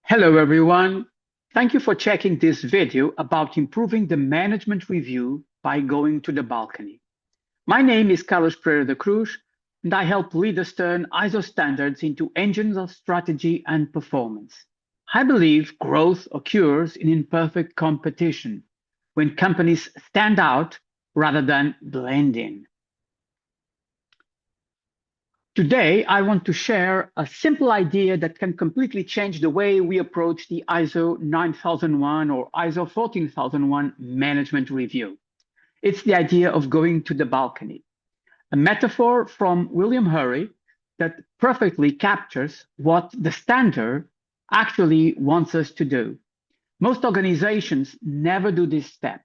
Hello everyone. Thank you for checking this video about improving the management review by going to the balcony. My name is Carlos Pereira da Cruz, and I help leaders turn ISO standards into engines of strategy and performance. I believe growth occurs in imperfect competition, when companies stand out rather than blend in. Today, I want to share a simple idea that can completely change the way we approach the ISO 9001 or ISO 14001 management review. It's the idea of going to the balcony, a metaphor from William Hurry that perfectly captures what the standard actually wants us to do. Most organizations never do this step,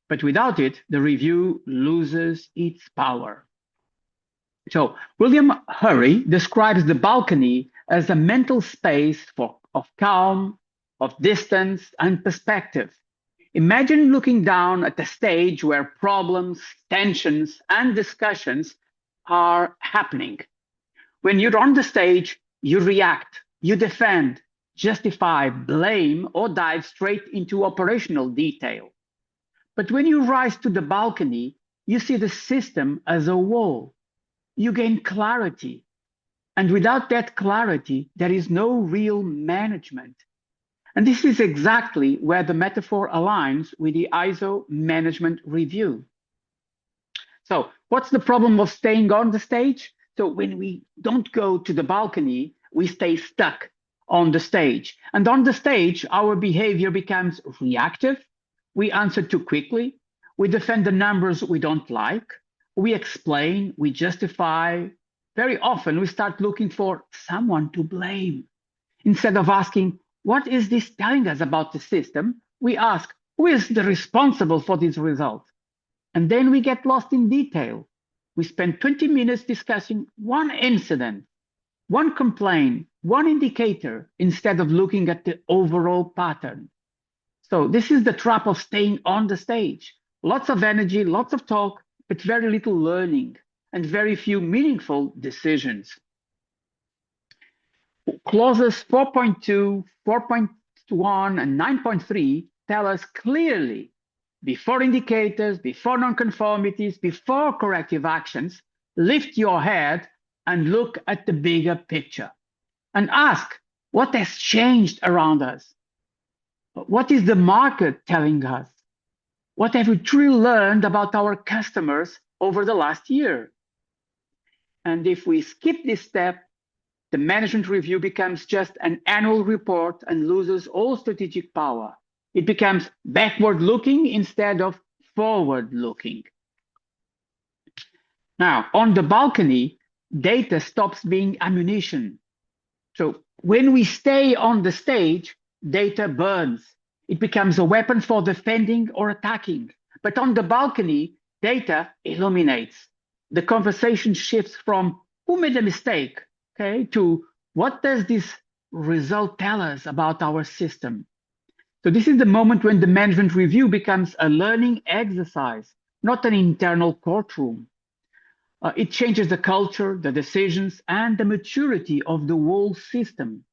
but without it, the review loses its power. So William Hurry describes the balcony as a mental space of calm, of distance, and perspective. Imagine looking down at a stage where problems, tensions, and discussions are happening. When you're on the stage, you react, you defend, justify, blame, or dive straight into operational detail. But when you rise to the balcony, you see the system as a whole. You gain clarity. And without that clarity, there is no real management. And this is exactly where the metaphor aligns with the ISO management review. So what's the problem of staying on the stage? So when we don't go to the balcony, we stay stuck on the stage. And on the stage, our behavior becomes reactive. We answer too quickly. We defend the numbers we don't like. We explain, we justify. Very often, we start looking for someone to blame. Instead of asking, what is this telling us about the system? We ask, who is the responsible for this result? And then we get lost in detail. We spend 20 minutes discussing one incident, one complaint, one indicator, instead of looking at the overall pattern. So this is the trap of staying on the stage. Lots of energy, lots of talk, but very little learning and very few meaningful decisions. Clauses 4.2, 4.1, and 9.3 tell us clearly, before indicators, before nonconformities, before corrective actions, lift your head and look at the bigger picture and ask, what has changed around us? What is the market telling us? What have we truly learned about our customers over the last year? And if we skip this step, the management review becomes just an annual report and loses all strategic power. It becomes backward-looking instead of forward-looking. Now, on the balcony, data stops being ammunition. So when we stay on the stage, data burns. It becomes a weapon for defending or attacking. But on the balcony, data illuminates. The conversation shifts from who made a mistake, okay, to what does this result tell us about our system? So this is the moment when the management review becomes a learning exercise, not an internal courtroom. It changes the culture, the decisions, and the maturity of the whole system.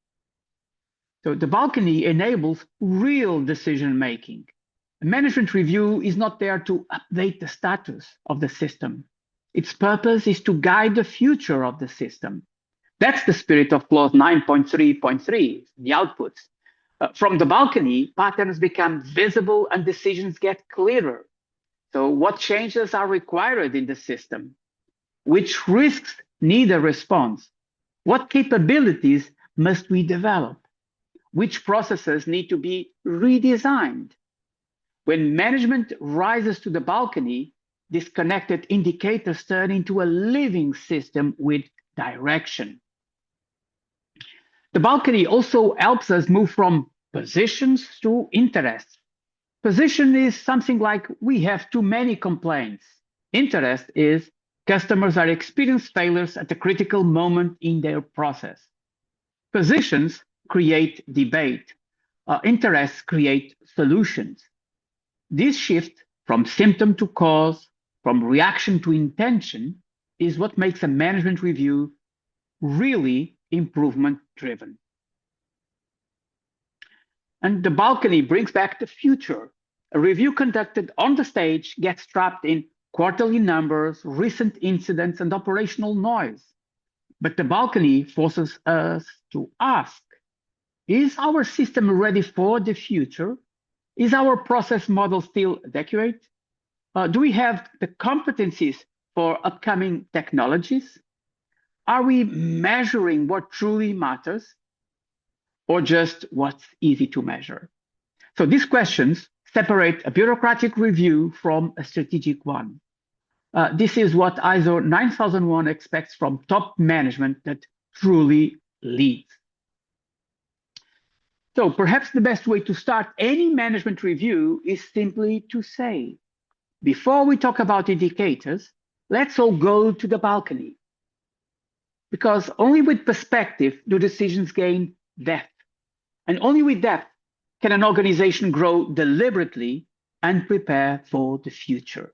So the balcony enables real decision-making. A management review is not there to update the status of the system. Its purpose is to guide the future of the system. That's the spirit of clause 9.3.3, the outputs. From the balcony, patterns become visible and decisions get clearer. So what changes are required in the system? Which risks need a response? What capabilities must we develop? Which processes need to be redesigned? When management rises to the balcony, disconnected indicators turn into a living system with direction. The balcony also helps us move from positions to interests. Position is something like we have too many complaints. Interest is customers are experiencing failures at a critical moment in their process. Positions create debate. Interests create solutions. This shift from symptom to cause, from reaction to intention, is what makes a management review really improvement driven. And the balcony brings back the future. A review conducted on the stage gets trapped in quarterly numbers, recent incidents, and operational noise. But the balcony forces us to ask, is our system ready for the future? Is our process model still adequate? Do we have the competencies for upcoming technologies? Are we measuring what truly matters or just what's easy to measure? So these questions separate a bureaucratic review from a strategic one. This is what ISO 9001 expects from top management that truly leads. So perhaps the best way to start any management review is simply to say, before we talk about indicators, let's all go to the balcony. Because only with perspective do decisions gain depth. And only with depth can an organization grow deliberately and prepare for the future.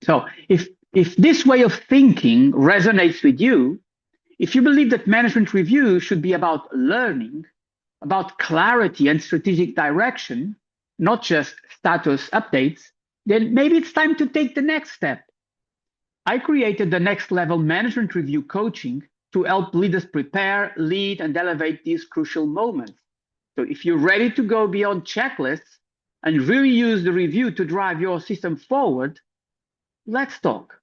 So if this way of thinking resonates with you, if you believe that management review should be about learning, about clarity and strategic direction, not just status updates, then maybe it's time to take the next step. I created the Next Level Management Review coaching to help leaders prepare, lead, and elevate these crucial moments. So if you're ready to go beyond checklists and really use the review to drive your system forward, let's talk.